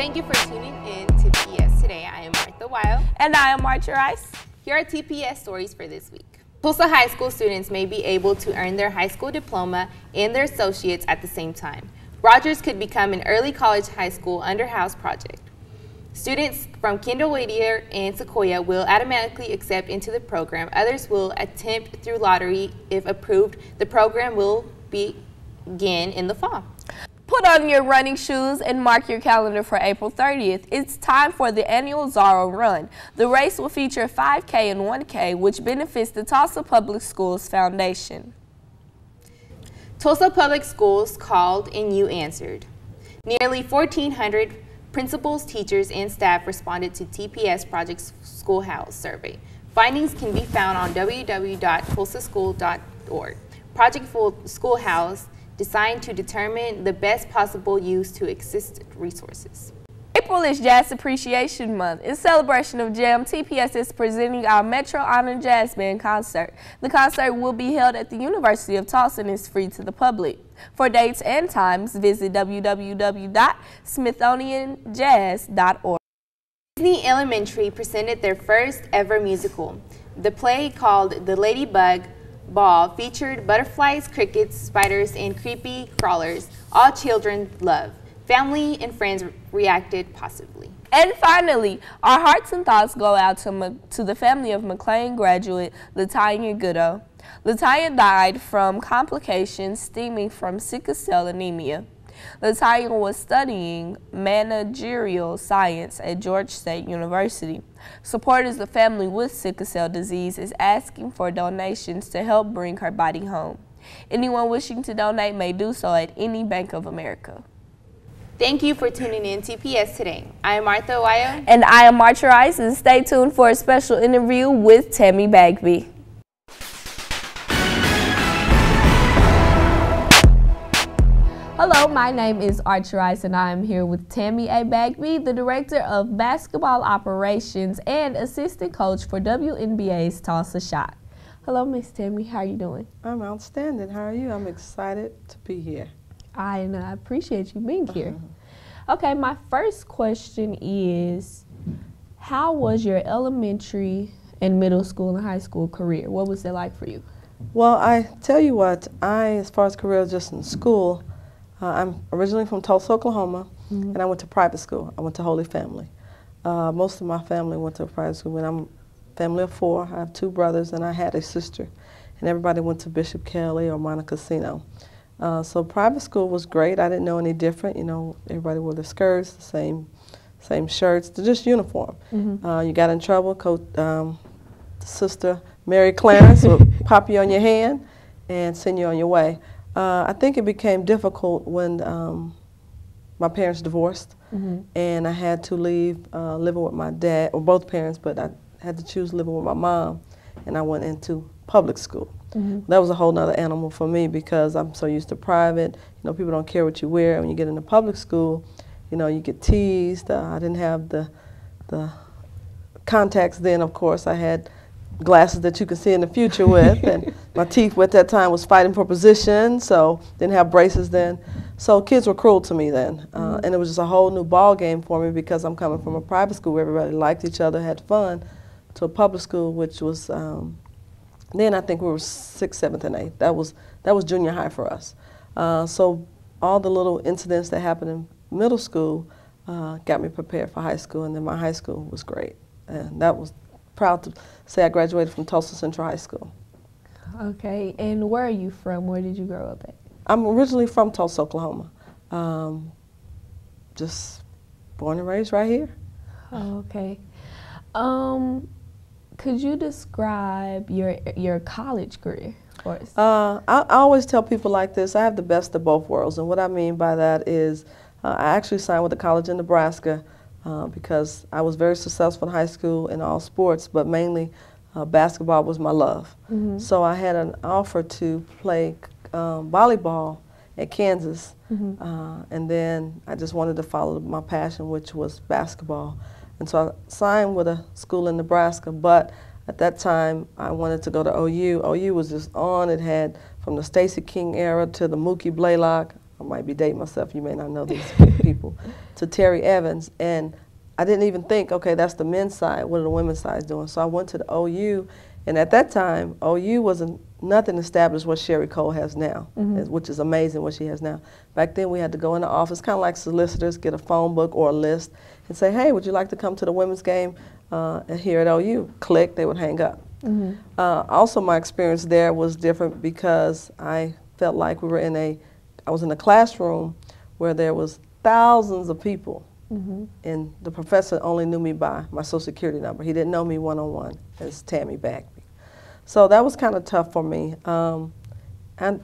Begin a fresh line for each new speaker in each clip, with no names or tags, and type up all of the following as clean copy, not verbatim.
Thank you for tuning in to TPS Today. I am Aguayo.
And I am Artra.
Here are TPS stories for this week. Tulsa High School students may be able to earn their high school diploma and their associates at the same time. Rogers could become an early college high school under-house project. Students from Kendall Whittier and Sequoia will automatically accept into the program. Others will attempt through lottery. If approved, the program will begin in the fall.
Put on your running shoes and mark your calendar for April 30th. It's time for the annual Zorro Run. The race will feature 5K and 1K, which benefits the Tulsa Public Schools Foundation.
Tulsa Public Schools called and you answered. Nearly 1,400 principals, teachers, and staff responded to TPS Project Schoolhouse Survey. Findings can be found on www.tulsaschool.org. Project Schoolhouse designed to determine the best possible use to existing resources.
April is Jazz Appreciation Month. In celebration of Jam, TPS is presenting our Metro Honor Jazz Band concert. The concert will be held at the University of Tulsa and is free to the public. For dates and times, visit www.smithsonianjazz.org.
Disney Elementary presented their first ever musical. The play, called The Ladybug Ball, featured butterflies, crickets, spiders, and creepy crawlers. All children loved. Family and friends reacted positively.
And finally, our hearts and thoughts go out to the family of McLean graduate Latoya Goodo. Latoya died from complications stemming from sickle cell anemia. Latoya was studying managerial science at Georgia State University. Supporters of the family with sickle cell disease is asking for donations to help bring her body home. Anyone wishing to donate may do so at any Bank of America.
Thank you for tuning in to TPS Today. I am Arta Aguayo.
And I am Artra, and stay tuned for a special interview with Tammy Bagby. Hello, my name is Artra, and I am here with Tammy A. Bagby, the Director of Basketball Operations and Assistant Coach for WNBA's Tulsa Shot. Hello, Miss Tammy. How are you doing?
I'm outstanding. How are you? I'm excited to be here.
I appreciate you being here. Okay, my first question is, how was your elementary and middle school and high school career? What was it like for you?
Well, I tell you what, as far as career just in school, I'm originally from Tulsa, Oklahoma, and I went to private school. I went to Holy Family. Most of my family went to private school. When I'm a family of 4, I have 2 brothers, and I had a sister, and everybody went to Bishop Kelly or Montecasino. So private school was great. I didn't know any different. You know, everybody wore the skirts, the same shirts, just uniform. You got in trouble, Sister Mary Clarence would pop you on your hand and send you on your way. I think it became difficult when my parents divorced, and I had to leave living with my dad, or both parents, but I had to choose living with my mom, and I went into public school. That was a whole nother animal for me because I'm so used to private. You know, people don't care what you wear. When you get into public school, you know, you get teased. I didn't have the contacts then, of course. I had glasses that you could see in the future with, and my teeth at that time was fighting for position, so didn't have braces then. So kids were cruel to me then, and it was just a whole new ball game for me because I'm coming from a private school where everybody liked each other, had fun, to a public school which was, then I think we were 6th, 7th, and 8th. That was junior high for us. So all the little incidents that happened in middle school got me prepared for high school, and then my high school was great, and that was proud to say I graduated from Tulsa Central High School.
Okay, and where are you from? Where did you grow up at?
I'm originally from Tulsa, Oklahoma. Just born and raised right here.
Okay. Could you describe your college career for us?
I always tell people like this, I have the best of both worlds, and what I mean by that is I actually signed with a college in Nebraska because I was very successful in high school in all sports, but mainly basketball was my love. So I had an offer to play volleyball at Kansas, and then I just wanted to follow my passion, which was basketball. And so I signed with a school in Nebraska, but at that time I wanted to go to OU. OU was just on. It had from the Stacey King era to the Mookie Blaylock. I might be dating myself, you may not know these people, to Terry Evans. And I didn't even think, okay, that's the men's side, what are the women's sides doing? So I went to the OU, and at that time, OU wasn't nothing established what Sherry Cole has now, which is amazing what she has now. Back then we had to go in the office, kind of like solicitors, get a phone book or a list, and say, hey, would you like to come to the women's game here at OU? Click, they would hang up. Also my experience there was different because I felt like I was in a classroom where there was thousands of people, and the professor only knew me by my social security number. He didn't know me one-on-one as Tammy Bagby. So that was kind of tough for me. I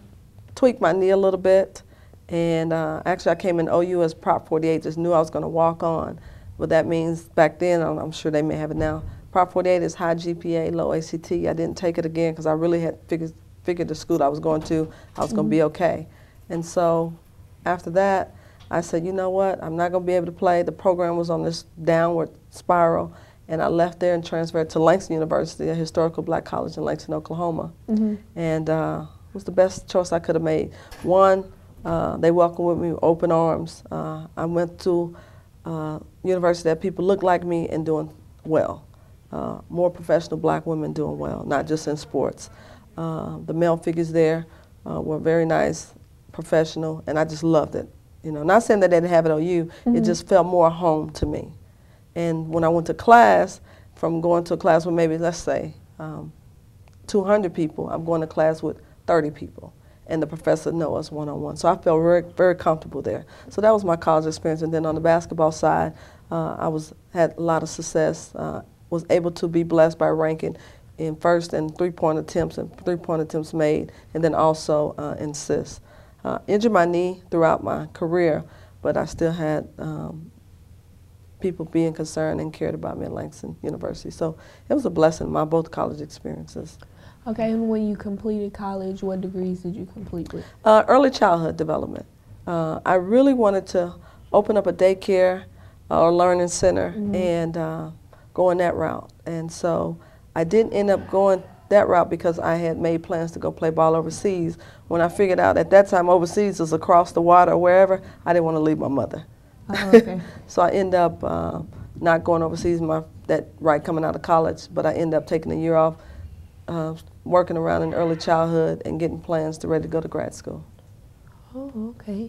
tweaked my knee a little bit, and actually I came in OU as Prop 48, just knew I was going to walk on. But that means back then, I'm sure they may have it now, Prop 48 is high GPA, low ACT. I didn't take it again because I really had figured the school I was going to, I was going to be okay. And so after that, I said, you know what, I'm not going to be able to play. The program was on this downward spiral, and I left there and transferred to Langston University, a historical black college in Langston, Oklahoma. And it was the best choice I could have made. One, they welcomed me with open arms. I went to university that people looked like me and doing well. More professional black women doing well, not just in sports. The male figures there were very nice, professional, and I just loved it. You know, not saying that they didn't have it at OU, it just felt more home to me. And when I went to class, from going to a class with maybe, let's say, 200 people, I'm going to class with 30 people. And the professor knows us one-on-one. So I felt very, very comfortable there. So that was my college experience. And then on the basketball side, I had a lot of success, was able to be blessed by ranking in first in three-point attempts and three-point attempts made, and then also in assists. Injured my knee throughout my career, but I still had people being concerned and cared about me at Langston University. So it was a blessing, my both college experiences.
Okay, and when you completed college, what degrees did you complete with?
Early childhood development. I really wanted to open up a daycare or learning center and go in that route. And so I didn't end up going that route because I had made plans to go play ball overseas. When I figured out at that time overseas was across the water or wherever, I didn't want to leave my mother.
Okay.
So I ended up not going overseas coming out of college, but I ended up taking a year off, working around in early childhood and getting plans to ready to go to grad school.
Oh, okay.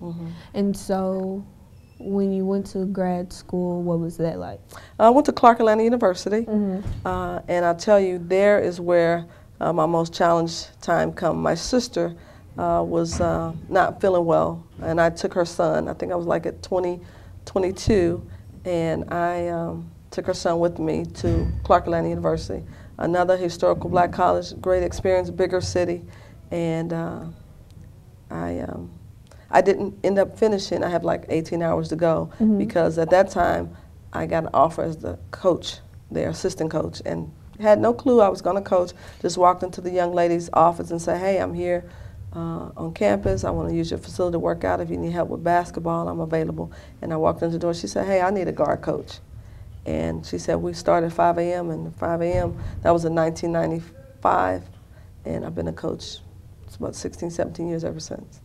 And so when you went to grad school, what was that like?
I went to Clark Atlanta University, and I'll tell you, there is where my most challenged time come. My sister was not feeling well, and I took her son. I think I was like at 22, and I took her son with me to Clark Atlanta University, another historical black college, great experience, bigger city, and I didn't end up finishing. I have like 18 hours to go because at that time I got an offer as the coach, their assistant coach, and had no clue I was going to coach. Just walked into the young lady's office and said, hey, I'm here on campus. I want to use your facility to work out. If you need help with basketball, I'm available. And I walked into the door. She said, hey, I need a guard coach. And she said, we start at 5 a.m. and 5 a.m., that was in 1995. And I've been a coach, it's about 16, 17 years ever since.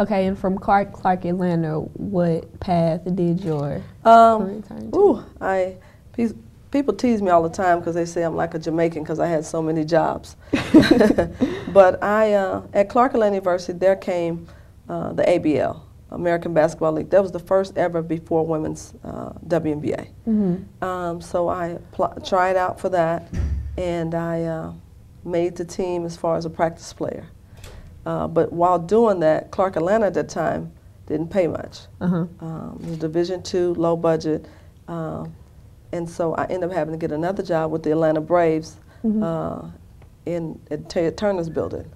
Okay, and from Clark Atlanta, what path did your career turn to? People tease me all the time because they say I'm like a Jamaican because I had so many jobs. But at Clark Atlanta University, there came the ABL, American Basketball League. That was the first ever before women's WNBA. So I tried out for that, and I made the team as far as a practice player. But while doing that, Clark Atlanta at that time didn't pay much. It was Division II, low budget. And so I ended up having to get another job with the Atlanta Braves at Ted Turner's building.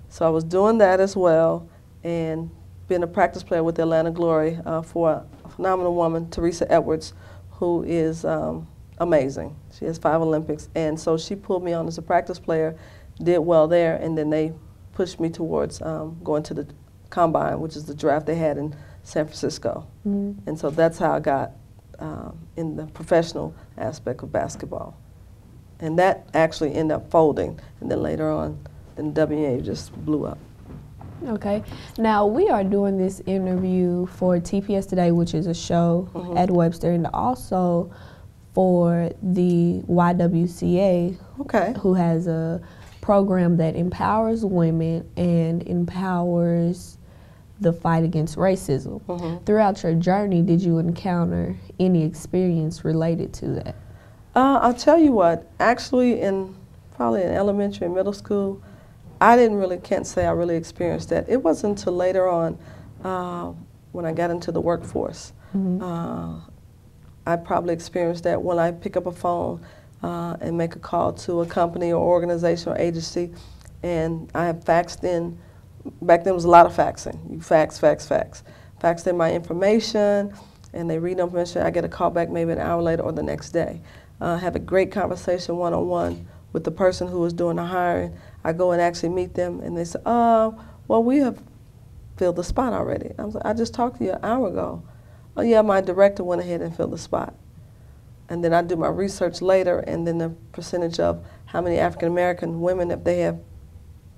So I was doing that as well and being a practice player with the Atlanta Glory for a phenomenal woman, Teresa Edwards, who is amazing. She has 5 Olympics. And so she pulled me on as a practice player, did well there, and then they pushed me towards going to the Combine, which is the draft they had in San Francisco. And so that's how I got in the professional aspect of basketball. And that actually ended up folding, and then later on, then WNBA just blew up. Okay. Now, we are doing this interview for TPS Today, which is a show at Webster, and also for the YWCA, who has a program that empowers women and empowers the fight against racism. Throughout your journey, did you encounter any experience related to that?
I'll tell you what, actually probably in elementary and middle school, can't say I really experienced that. It wasn't until later on when I got into the workforce. I probably experienced that when I pick up a phone and make a call to a company or organization or agency, and I have faxed in. Back then, it was a lot of faxing. You fax. Faxed in my information, and they read the information. I get a call back maybe an hour later or the next day. Have a great conversation one-on-one with the person who was doing the hiring. I go and actually meet them, and they say, well, we have filled the spot already. I was like, I just talked to you an hour ago. Oh, yeah, my director went ahead and filled the spot. And then I do my research later, and then the percentage of how many African-American women if they have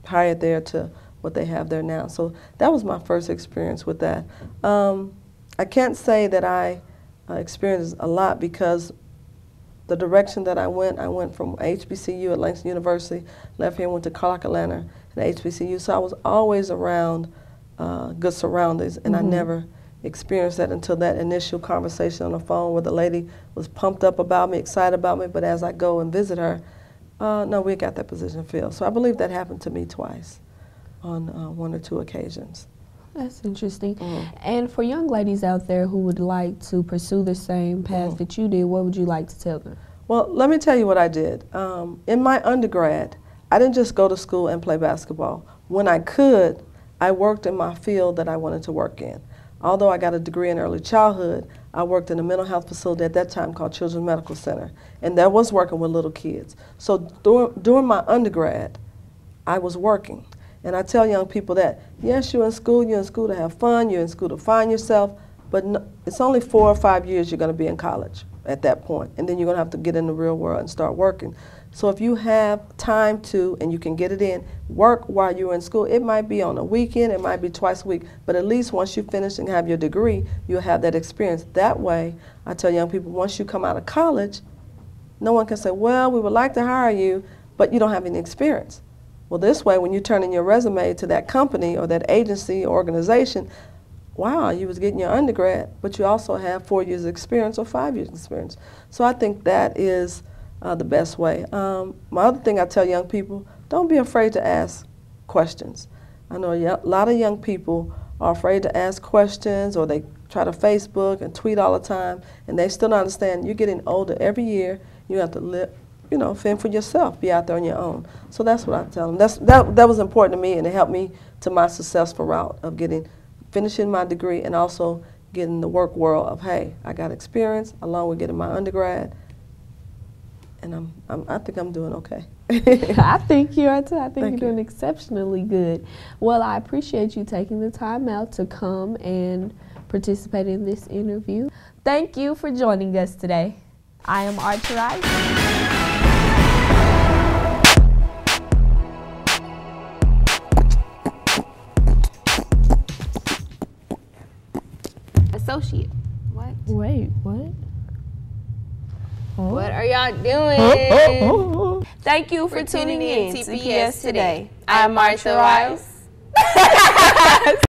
hired there to what they have there now. So that was my first experience with that. I can't say that I experienced a lot because the direction that I went from HBCU at Langston University, left here and went to Clark Atlanta at HBCU. So I was always around good surroundings, and I never experienced that until that initial conversation on the phone where the lady was pumped up about me, excited about me, but as I go and visit her, no, we got that position filled. So I believe that happened to me twice on one or two occasions.
That's interesting. And for young ladies out there who would like to pursue the same path that you did, what would you like to tell them?
Well, let me tell you what I did. In my undergrad, I didn't just go to school and play basketball. When I could, I worked in my field that I wanted to work in. Although I got a degree in early childhood, I worked in a mental health facility at that time called Children's Medical Center, and that was working with little kids. So during my undergrad, I was working. And I tell young people that, yes, you're in school to have fun, you're in school to find yourself, but no, it's only 4 or 5 years you're going to be in college at that point, and then you're going to have to get in the real world and start working. So if you have time to, and you can get it in, work while you're in school. It might be on a weekend, it might be twice a week, but at least once you finish and have your degree, you'll have that experience. That way, I tell young people, once you come out of college, no one can say, well, we would like to hire you, but you don't have any experience. Well, this way, when you turn in your resume to that company or that agency or organization, wow, you was getting your undergrad, but you also have 4 years experience or 5 years experience. So I think that is the best way. My other thing I tell young people, don't be afraid to ask questions. I know a lot of young people are afraid to ask questions, or they try to Facebook and tweet all the time, and they still don't understand you're getting older every year. You have to live, fend for yourself, be out there on your own. So that's what I tell them. That was important to me, and it helped me to my successful route of finishing my degree and also getting the work world of, hey, I got experience along with getting my undergrad, and I think I'm doing okay.
I think you are too. I think you're doing exceptionally good. Well, I appreciate you taking the time out to come and participate in this interview. Thank you for joining us today. I am Artra.
Associate. What?
Wait, what?
What are y'all doing?
Thank you for tuning in to TPS Today.
I'm Martha Rice.